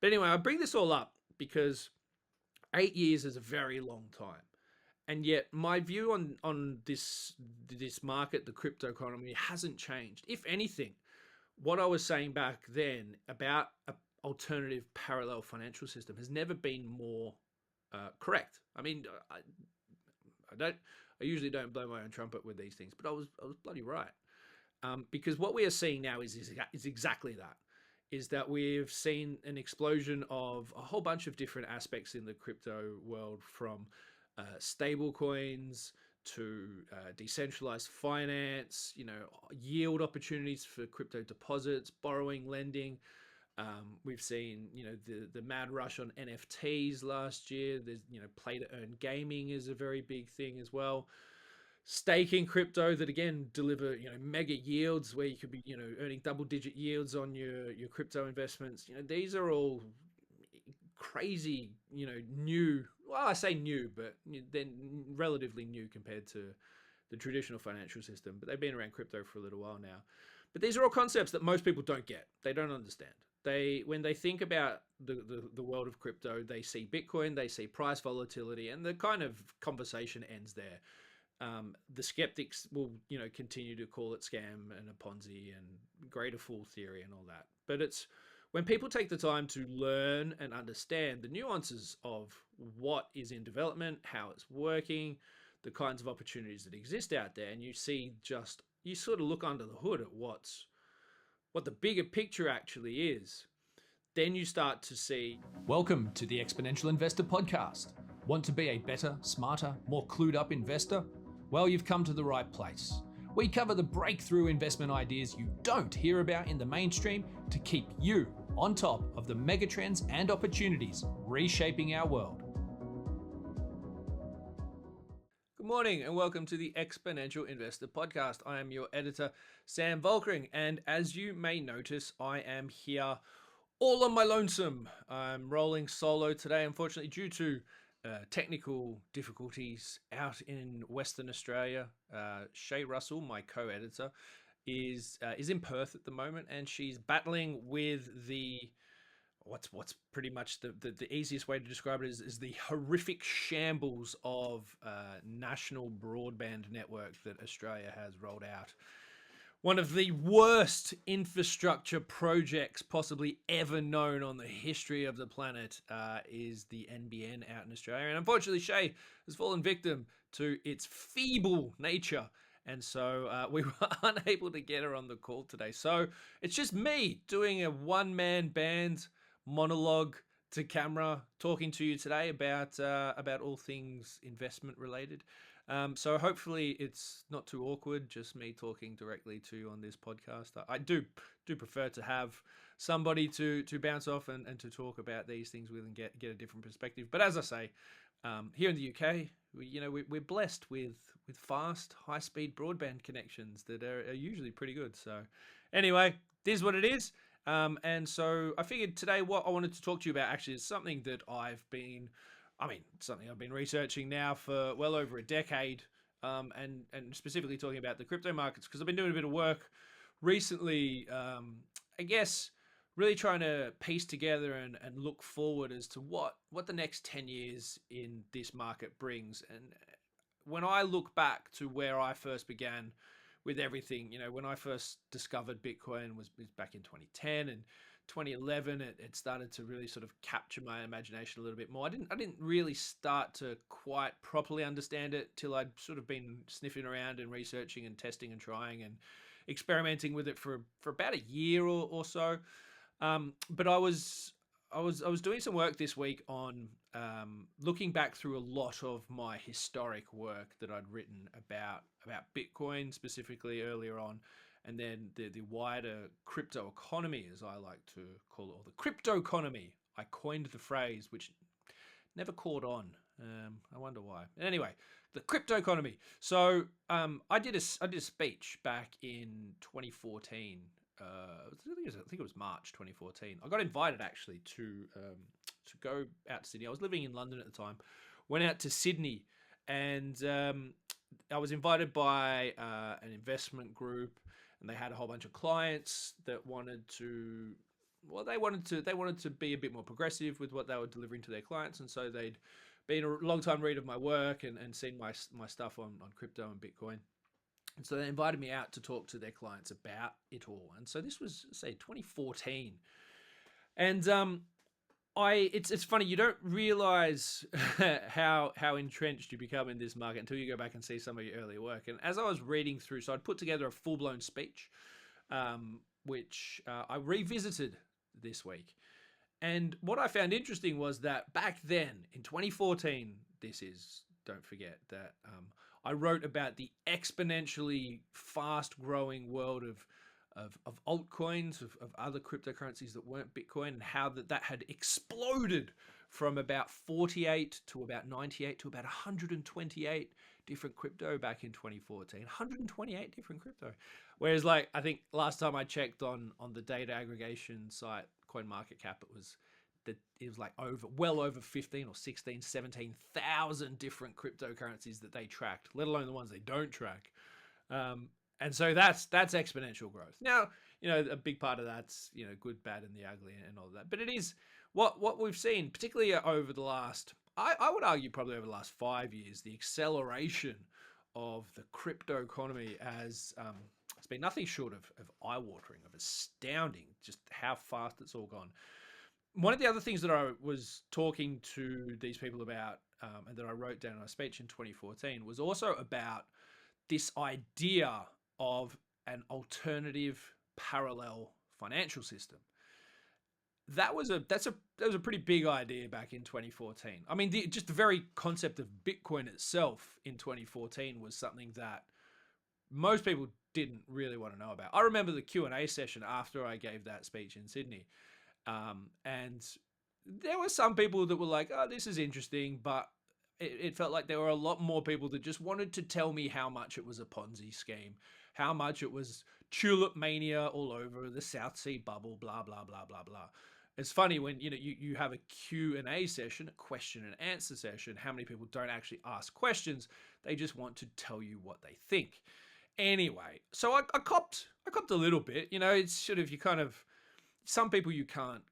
But anyway, I bring this all up because 8 years is a very long time. And yet my view on this market, the crypto economy, hasn't changed. If anything, what I was saying back then about an alternative parallel financial system has never been more correct. I mean, I don't. I usually don't blow my own trumpet with these things, but I was bloody right. Because what we are seeing now is exactly that. Is that we've seen an explosion of a whole bunch of different aspects in the crypto world, from stable coins to decentralized finance, yield opportunities for crypto deposits, borrowing, lending. We've seen, the mad rush on NFTs last year. There's, play to earn gaming is a very big thing as well. Staking crypto that again deliver, mega yields where you could be, earning double digit yields on your crypto investments. These are all crazy, new. Well, I say new, but they're relatively new compared to the traditional financial system. But they've been around crypto for a little while now. But these are all concepts that most people don't get. They don't understand. When they think about the world of crypto, they see Bitcoin, they see price volatility, and the kind of conversation ends there. The skeptics will, continue to call it scam and a Ponzi and greater fool theory and all that. But it's when people take the time to learn and understand the nuances of what is in development, how it's working, the kinds of opportunities that exist out there, and you sort of look under the hood at what the bigger picture actually is, then you start to see. Welcome to the Exponential Investor Podcast. Want to be a better, smarter, more clued up investor? Well, you've come to the right place. We cover the breakthrough investment ideas you don't hear about in the mainstream to keep you on top of the megatrends and opportunities reshaping our world. Good morning and welcome to the Exponential Investor Podcast. I am your editor, Sam Volkering, and as you may notice, I am here all on my lonesome. I'm rolling solo today, unfortunately, due to technical difficulties out in Western Australia. Shay Russell, my co-editor, is in Perth at the moment, and she's battling with what's pretty much the easiest way to describe it is the horrific shambles of national broadband network that Australia has rolled out. One of the worst infrastructure projects possibly ever known on the history of the planet is the NBN out in Australia. And unfortunately, Shay has fallen victim to its feeble nature. And so we were unable to get her on the call today. So it's just me doing a one-man band monologue to camera, talking to you today about all things investment related. So hopefully it's not too awkward, just me talking directly to you on this podcast. I do prefer to have somebody to bounce off and to talk about these things with and get a different perspective. But as I say, here in the UK, we're blessed with fast, high-speed broadband connections that are usually pretty good. So anyway, this is what it is. And so I figured today what I wanted to talk to you about actually is something that something I've been researching now for well over a decade, and specifically talking about the crypto markets, because I've been doing a bit of work recently, I guess, really trying to piece together and look forward as to what the next 10 years in this market brings. And when I look back to where I first began with everything, when I first discovered Bitcoin was back in 2010, and 2011 it started to really sort of capture my imagination a little bit more. I didn't really start to quite properly understand it till I'd sort of been sniffing around and researching and testing and trying and experimenting with it for about a year or so. But I was doing some work this week on looking back through a lot of my historic work that I'd written about Bitcoin specifically earlier on, and then the wider crypto economy, as I like to call it, or the crypto economy. I coined the phrase, which never caught on. I wonder why. Anyway, the crypto economy. So I did a speech back in 2014. I think it was March 2014. I got invited actually to go out to Sydney. I was living in London at the time. Went out to Sydney, and I was invited by an investment group, and they had a whole bunch of clients that wanted to well, they wanted to be a bit more progressive with what they were delivering to their clients, and so they'd been a long time reader of my work and seen my stuff on crypto and Bitcoin. And so they invited me out to talk to their clients about it all. And so this was, say, 2014. And it's funny, you don't realize how entrenched you become in this market until you go back and see some of your earlier work. And as I was reading through, so I'd put together a full-blown speech, which I revisited this week. And what I found interesting was that back then in 2014, don't forget that I wrote about the exponentially fast growing world of altcoins, of other cryptocurrencies that weren't Bitcoin, and how that had exploded from about 48 to about 98 to about 128 different crypto back in 2014. 128 different crypto. Whereas, like, I think last time I checked on the data aggregation site CoinMarketCap, it was like well over 15 or 16, 17,000 different cryptocurrencies that they tracked, let alone the ones they don't track. And so that's exponential growth. Now, a big part of that's, good, bad, and the ugly and all of that. But it is what we've seen, particularly over the last, I would argue probably over the last 5 years, the acceleration of the crypto economy as it's been nothing short of eye-watering, of astounding, just how fast it's all gone. One of the other things that I was talking to these people about, and that I wrote down in a speech in 2014, was also about this idea of an alternative parallel financial system. That was a pretty big idea back in 2014. I mean, just the very concept of Bitcoin itself in 2014 was something that most people didn't really want to know about. I remember the Q&A session after I gave that speech in Sydney. And there were some people that were like, oh, this is interesting, but it felt like there were a lot more people that just wanted to tell me how much it was a Ponzi scheme, how much it was tulip mania all over, the South Sea bubble, blah, blah, blah, blah, blah. It's funny when, you have a Q&A session, a question and answer session, how many people don't actually ask questions. They just want to tell you what they think. Anyway, so I copped a little bit, it's sort of, some people you can't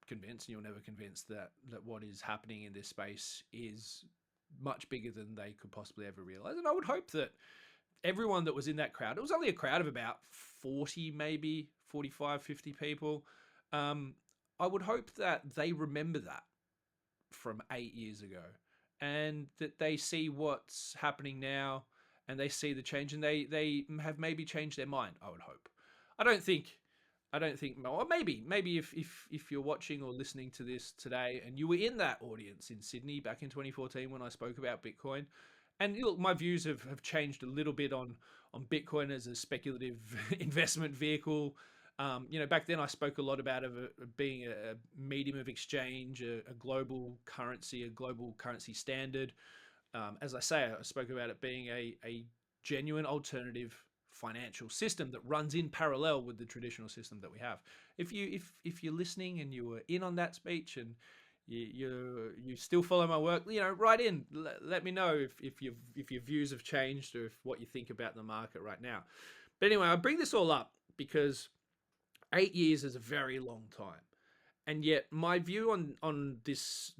convince, and you'll never convince that what is happening in this space is much bigger than they could possibly ever realize. And I would hope that everyone that was in that crowd, it was only a crowd of about 40, maybe 45, 50 people. I would hope that they remember that from 8 years ago, and that they see what's happening now, and they see the change, and they have maybe changed their mind. I would hope. I don't think, or maybe if you're watching or listening to this today and you were in that audience in Sydney back in 2014 when I spoke about Bitcoin, and look, my views have changed a little bit on Bitcoin as a speculative investment vehicle. Back then I spoke a lot about it being a medium of exchange, a global currency standard. As I say, I spoke about it being a genuine alternative financial system that runs in parallel with the traditional system that we have. If you're listening and you were in on that speech and you still follow my work, write in, let me know if your views have changed or if what you think about the market right now. But anyway, I bring this all up because 8 years is a very long time. And yet my view on this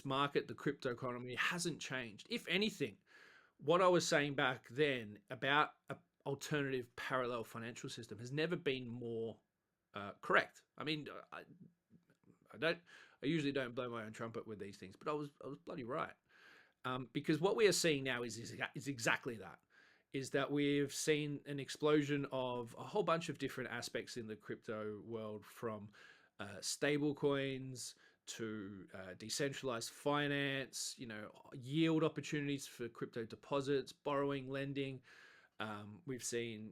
market, the crypto economy, hasn't changed. If anything, what I was saying back then about an alternative parallel financial system has never been more correct. I mean, I usually don't blow my own trumpet with these things, but I was bloody right. Because what we are seeing now is exactly that. Is that we've seen an explosion of a whole bunch of different aspects in the crypto world, from stable coins to decentralized finance, yield opportunities for crypto deposits, borrowing, lending. We've seen,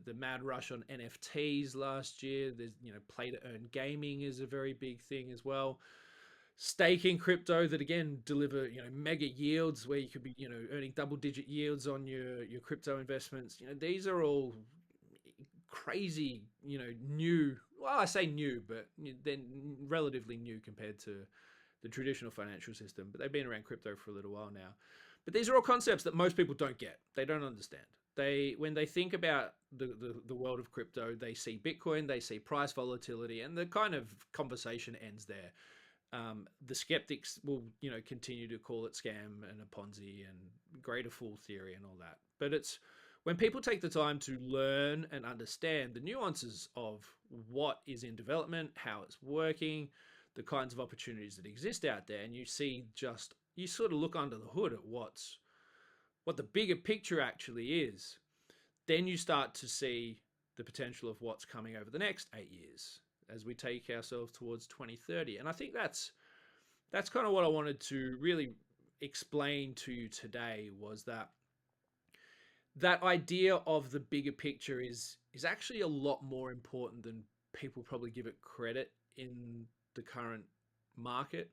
the mad rush on NFTs last year. There's, play to earn gaming is a very big thing as well. Staking crypto that again deliver, mega yields where you could be, earning double-digit yields on your crypto investments. These are all crazy, new. Well, I say new, but they're relatively new compared to the traditional financial system. But they've been around crypto for a little while now. But these are all concepts that most people don't get. They don't understand. when they think about the world of crypto, they see Bitcoin, they see price volatility, and the kind of conversation ends there. The skeptics will, continue to call it scam and a Ponzi and greater fool theory and all that. But it's when people take the time to learn and understand the nuances of what is in development, how it's working, the kinds of opportunities that exist out there, and you sort of look under the hood at what the bigger picture actually is, then you start to see the potential of what's coming over the next 8 years as we take ourselves towards 2030. And I think that's kind of what I wanted to really explain to you today, was that idea of the bigger picture is actually a lot more important than people probably give it credit in the current market.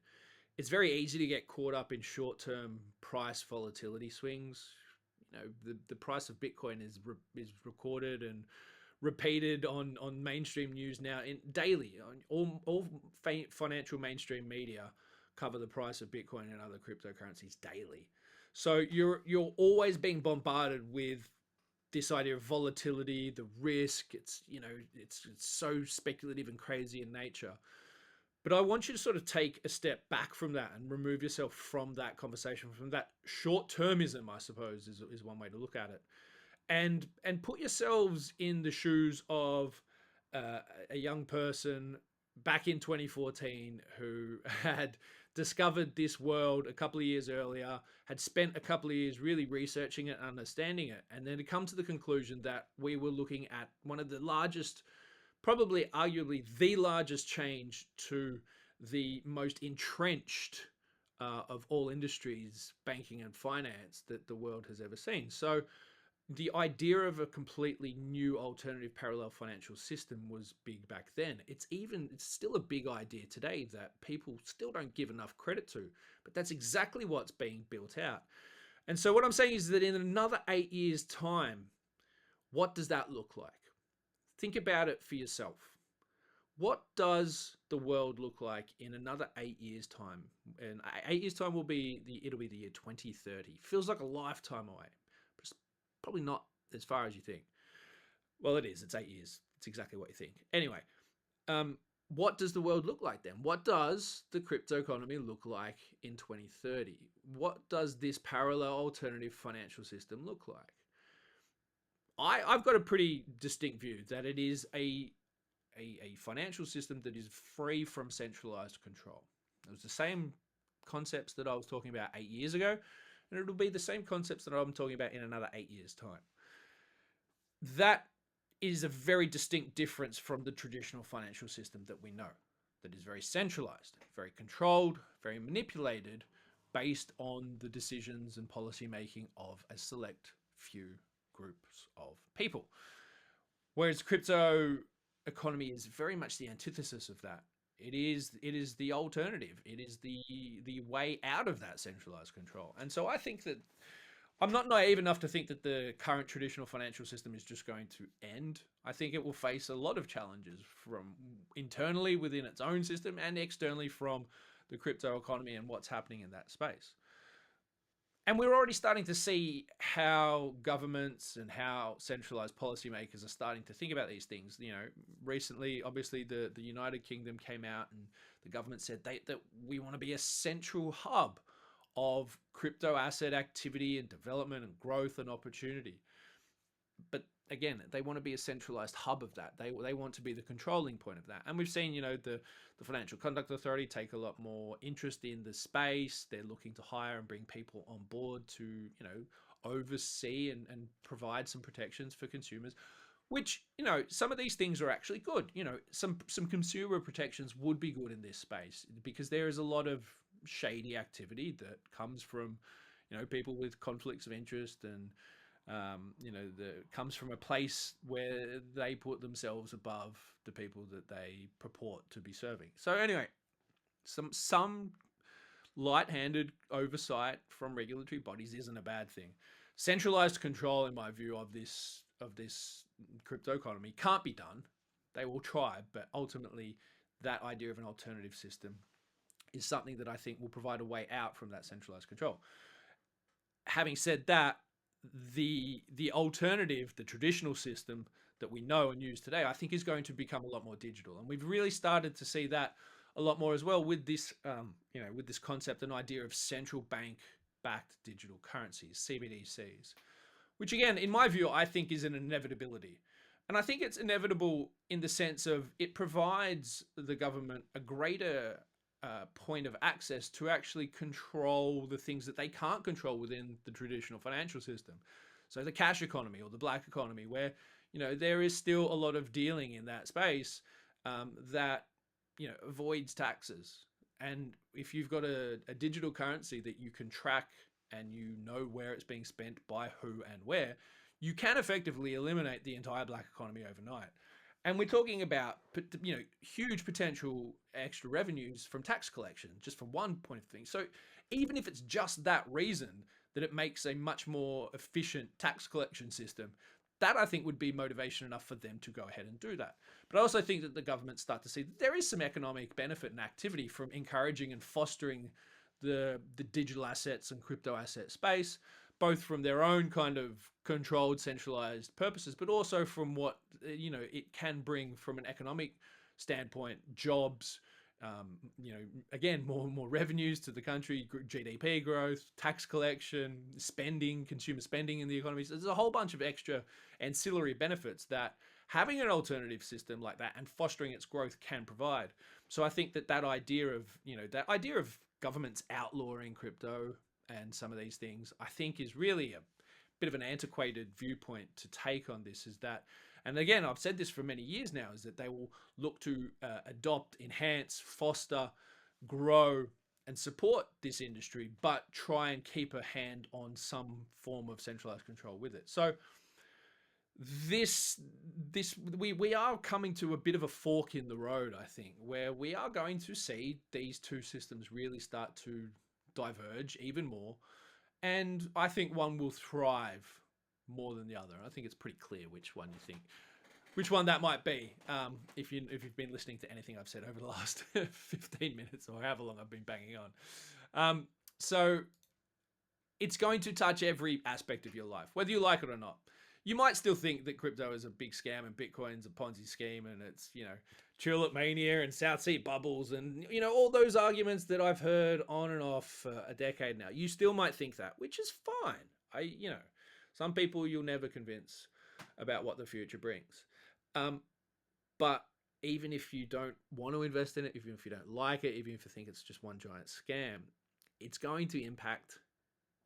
It's very easy to get caught up in short-term price volatility swings. The price of Bitcoin is recorded and repeated on mainstream news now daily. All financial mainstream media cover the price of Bitcoin and other cryptocurrencies daily. So you're always being bombarded with this idea of volatility, the risk. It's so speculative and crazy in nature. But I want you to sort of take a step back from that and remove yourself from that conversation, from that short-termism, I suppose, is one way to look at it, and put yourselves in the shoes of a young person back in 2014 who had discovered this world a couple of years earlier, had spent a couple of years really researching it and understanding it, and then to come to the conclusion that we were looking at one of the largest, probably arguably the largest change to the most entrenched of all industries, banking and finance, that the world has ever seen. So the idea of a completely new alternative parallel financial system was big back then. It's still a big idea today that people still don't give enough credit to, but that's exactly what's being built out. And so what I'm saying is that in another 8 years' time, what does that look like? Think about it for yourself. What does the world look like in another 8 years' time? And 8 years' time it'll be the year 2030. Feels like a lifetime away, but it's probably not as far as you think. Well, it is. It's 8 years. It's exactly what you think. Anyway, what does the world look like then? What does the crypto economy look like in 2030? What does this parallel alternative financial system look like? I've got a pretty distinct view that it is a financial system that is free from centralized control. It was the same concepts that I was talking about 8 years ago, and it'll be the same concepts that I'm talking about in another 8 years' time. That is a very distinct difference from the traditional financial system that we know, that is very centralized, very controlled, very manipulated, based on the decisions and policy making of a select few groups of people. Whereas crypto economy is very much the antithesis of that. It is the alternative. It is the way out of that centralized control. And so I think that I'm not naive enough to think that the current traditional financial system is just going to end. I think it will face a lot of challenges from internally within its own system and externally from the crypto economy and what's happening in that space. And we're already starting to see how governments and how centralized policymakers are starting to think about these things. Recently, obviously, the United Kingdom came out and the government said that we want to be a central hub of crypto asset activity and development and growth and opportunity. But again, they want to be a centralized hub of that. They want to be the controlling point of that. And we've seen, the Financial Conduct Authority take a lot more interest in the space. They're looking to hire and bring people on board to, oversee and provide some protections for consumers, which, some of these things are actually good. Some consumer protections would be good in this space because there is a lot of shady activity that comes from, people with conflicts of interest and, that comes from a place where they put themselves above the people that they purport to be serving. So anyway, some light-handed oversight from regulatory bodies isn't a bad thing. Centralized control, in my view, of this crypto economy can't be done. They will try, but ultimately, that idea of an alternative system is something that I think will provide a way out from that centralized control. Having said that, the alternative, the traditional system that we know and use today, I think is going to become a lot more digital, and we've really started to see that a lot more as well with this, with this concept and idea of central bank backed digital currencies, CBDCs, which again, in my view, I think is an inevitability. And I think it's inevitable in the sense of it provides the government a greater point of access to actually control the things that they can't control within the traditional financial system. So the cash economy or the black economy, where there is still a lot of dealing in that space that avoids taxes. And if you've got a digital currency that you can track and you know where it's being spent by who and where, you can effectively eliminate the entire black economy overnight. And we're talking about huge potential extra revenues from tax collection just from one point of thing. So even if it's just that reason that it makes a much more efficient tax collection system, that I think would be motivation enough for them to go ahead and do that. But I also think that the government start to see that there is some economic benefit and activity from encouraging and fostering the digital assets and crypto asset space, both from their own kind of controlled, centralized purposes, but also from what it can bring from an economic standpoint, jobs, again, more and more revenues to the country, GDP growth, tax collection, spending, consumer spending in the economy. So there's a whole bunch of extra ancillary benefits that having an alternative system like that and fostering its growth can provide. So I think that idea of governments outlawing crypto and some of these things, I think is really a bit of an antiquated viewpoint to take on this. Is that, and again, I've said this for many years now, is that they will look to adopt, enhance, foster, grow, and support this industry, but try and keep a hand on some form of centralized control with it. So we are coming to a bit of a fork in the road, I think, where we are going to see these two systems really start to diverge even more, and I think one will thrive more than the other. I think it's pretty clear which one that might be. If you've been listening to anything I've said over the last 15 minutes or however long I've been banging on, so it's going to touch every aspect of your life, whether you like it or not. You might still think that crypto is a big scam and Bitcoin's a Ponzi scheme and it's, tulip mania and South Sea bubbles and, all those arguments that I've heard on and off for a decade now. You still might think that, which is fine. Some people you'll never convince about what the future brings. But even if you don't want to invest in it, even if you don't like it, even if you think it's just one giant scam, it's going to impact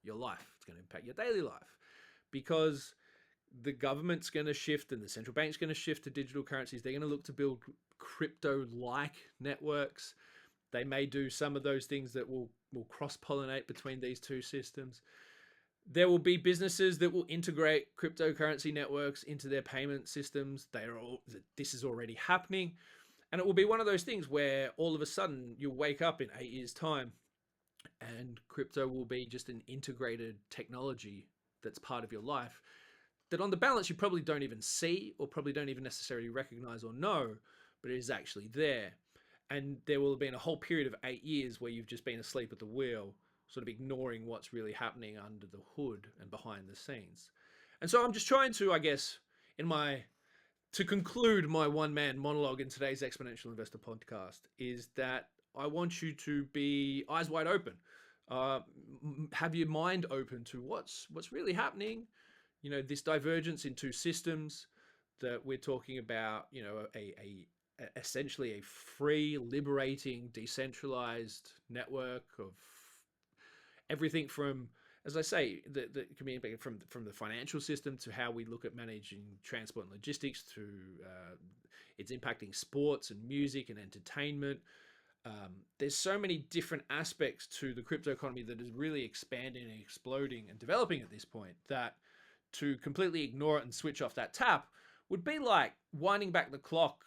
your life. It's going to impact your daily life because the government's going to shift and the central bank's going to shift to digital currencies. They're going to look to build crypto-like networks. They may do some of those things that will cross-pollinate between these two systems. There will be businesses that will integrate cryptocurrency networks into their payment systems. This is already happening. And it will be one of those things where all of a sudden you'll wake up in 8 years' time and crypto will be just an integrated technology that's part of your life that on the balance you probably don't even see or probably don't even necessarily recognize or know, but it is actually there. And there will have been a whole period of 8 years where you've just been asleep at the wheel, sort of ignoring what's really happening under the hood and behind the scenes. And so I'm just trying to, I guess, to conclude my one-man monologue in today's Exponential Investor podcast, is that I want you to be eyes wide open. Have your mind open to what's really happening. This divergence in two systems that we're talking about, essentially a free, liberating, decentralized network of everything from, as I say, that can be from the financial system to how we look at managing transport and logistics to it's impacting sports and music and entertainment. There's so many different aspects to the crypto economy that is really expanding and exploding and developing at this point that to completely ignore it and switch off that tap would be like winding back the clock,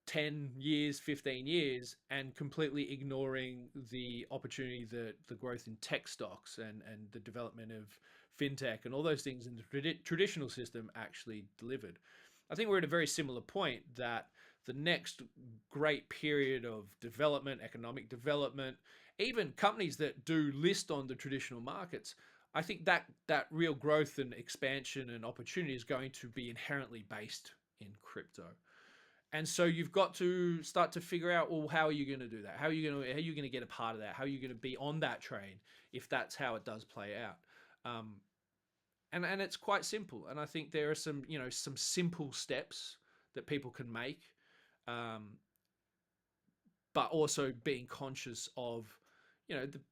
10 years, 15 years, and completely ignoring the opportunity that the growth in tech stocks and the development of fintech and all those things in the traditional system actually delivered. I think we're at a very similar point that the next great period of development, economic development, even companies that do list on the traditional markets, I think that real growth and expansion and opportunity is going to be inherently based in crypto. And so you've got to start to figure out, well, how are you going to do that? How are you going to get a part of that? How are you going to be on that train if that's how it does play out? And it's quite simple. And I think there are some some simple steps that people can make, but also being conscious of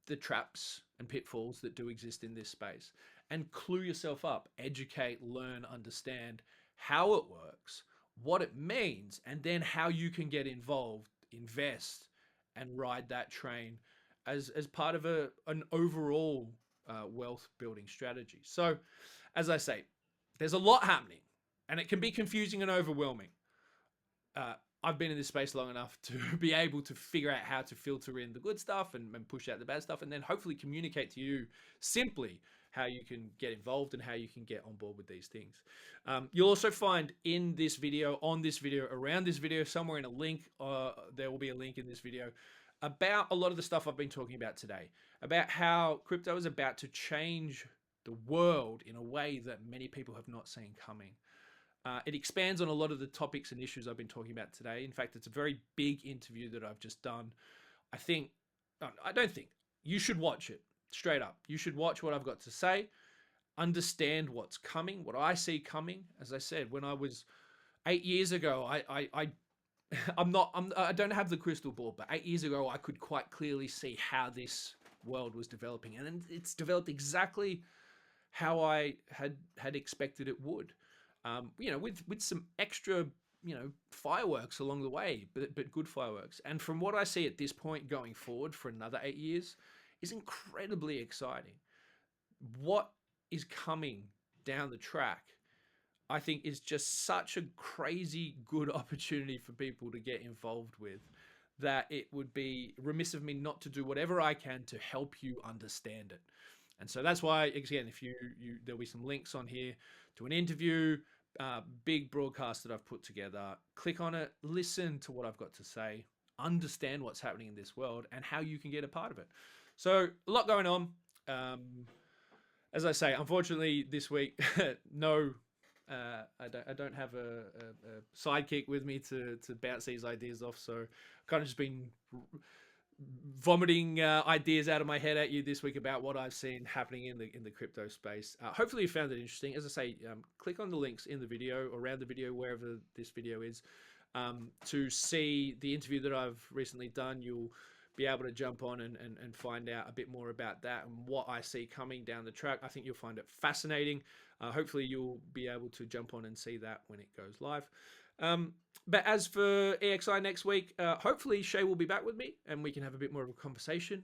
the traps and pitfalls that do exist in this space, and clue yourself up, educate, learn, understand how it works, what it means, and then how you can get involved, invest, and ride that train as part of an overall wealth building strategy. So, as I say, there's a lot happening, and it can be confusing and overwhelming. I've been in this space long enough to be able to figure out how to filter in the good stuff and push out the bad stuff, and then hopefully communicate to you simply how you can get involved and how you can get on board with these things. You'll also find in this video, on this video, around this video, somewhere in a link, there will be a link in this video about a lot of the stuff I've been talking about today, about how crypto is about to change the world in a way that many people have not seen coming. It expands on a lot of the topics and issues I've been talking about today. In fact, it's a very big interview that I've just done. I don't think, you should watch it straight up. You should watch what I've got to say, understand what's coming, what I see coming. As I said, when I was 8 years ago, I don't have the crystal ball, but 8 years ago, I could quite clearly see how this world was developing, and it's developed exactly how I had expected it would. With some extra, fireworks along the way, but good fireworks. And from what I see at this point going forward for another 8 years is incredibly exciting. What is coming down the track, I think, is just such a crazy good opportunity for people to get involved with, that it would be remiss of me not to do whatever I can to help you understand it. And so that's why, again, if there'll be some links on here to an interview, big broadcast that I've put together. Click on it, listen to what I've got to say, understand what's happening in this world, and how you can get a part of it. So a lot going on. As I say, unfortunately, this week, no, I don't have a sidekick with me to bounce these ideas off. So I've kind of just been vomiting ideas out of my head at you this week about what I've seen happening in the crypto space. Hopefully you found it interesting. As I say, click on the links in the video, around the video, wherever this video is, to see the interview that I've recently done. You'll be able to jump on and find out a bit more about that and what I see coming down the track. I think you'll find it fascinating. Hopefully you'll be able to jump on and see that when it goes live. But as for EXI next week, hopefully Shay will be back with me and we can have a bit more of a conversation.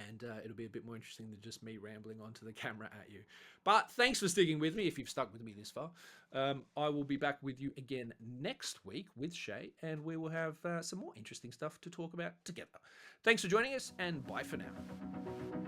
And it'll be a bit more interesting than just me rambling onto the camera at you. But thanks for sticking with me if you've stuck with me this far. I will be back with you again next week with Shay, and we will have some more interesting stuff to talk about together. Thanks for joining us, and bye for now.